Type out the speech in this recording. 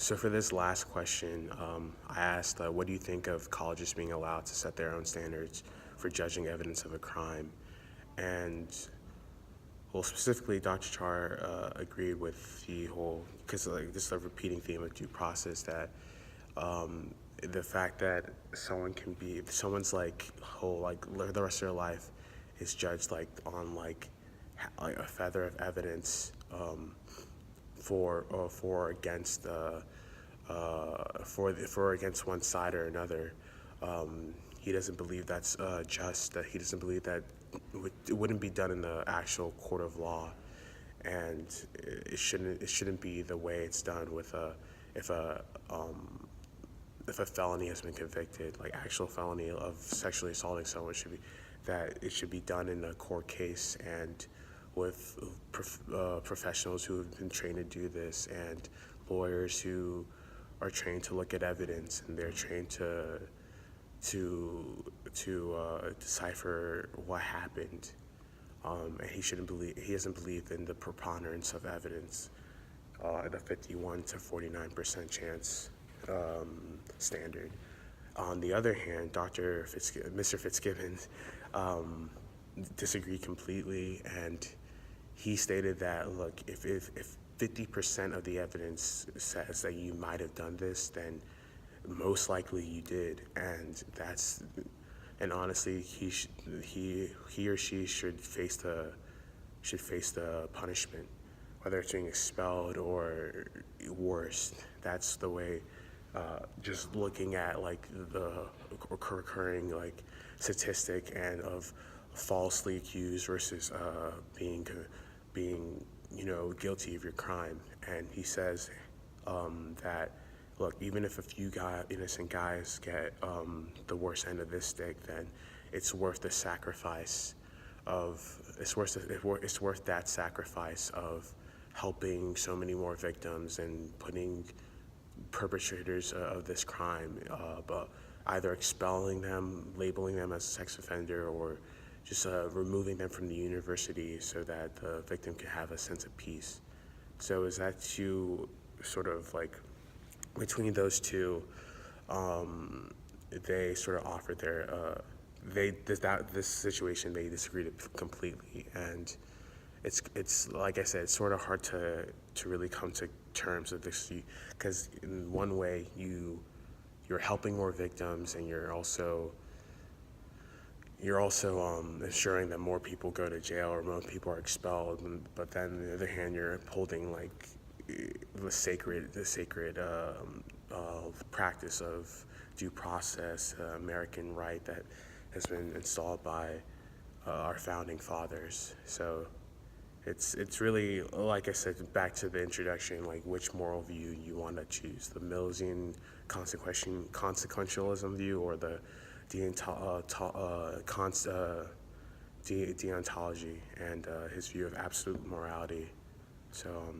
So for this last question, I asked, what do you think of colleges being allowed to set their own standards for judging evidence of a crime? And well, specifically, Dr. Char agreed with the whole, because like this is a repeating theme of due process, that the fact that someone can be, if someone's like whole, like the rest of their life is judged like on like a feather of evidence for or against for against one side or another. He doesn't believe that's just. That he doesn't believe that it wouldn't be done in the actual court of law, and it shouldn't be the way it's done with a if a if a felony has been convicted, like actual felony of sexually assaulting someone, should be that it should be done in a court case and with professionals who have been trained to do this, and lawyers who are trained to look at evidence, and they're trained to decipher what happened. And he doesn't believe in the preponderance of evidence, the 51 to 49% chance standard. On the other hand, Mr. Fitzgibbons disagreed completely, and he stated that, look, if 50% of the evidence says that you might have done this, then most likely you did, and honestly, he or she should face the punishment, whether it's being expelled or worse. That's the way. Just looking at like the recurring like statistic and of falsely accused versus being guilty of your crime, and he says that, look, even if a few innocent guys get the worst end of this stick, then it's worth the sacrifice it's worth that sacrifice of helping so many more victims and putting perpetrators of this crime, but either expelling them, labeling them as a sex offender, or just removing them from the university so that the victim can have a sense of peace. So is that you sort of like between those two, they sort of offered their this situation they disagreed completely, and it's like I said, it's sort of hard to really come to terms with this, because in one way you're helping more victims, and you're also ensuring that more people go to jail or more people are expelled, but then on the other hand, you're upholding like the sacred practice of due process, American right that has been installed by our founding fathers. So it's really, like I said, back to the introduction, like which moral view you want to choose: the Millesian consequentialism view, or the deontology and his view of absolute morality. So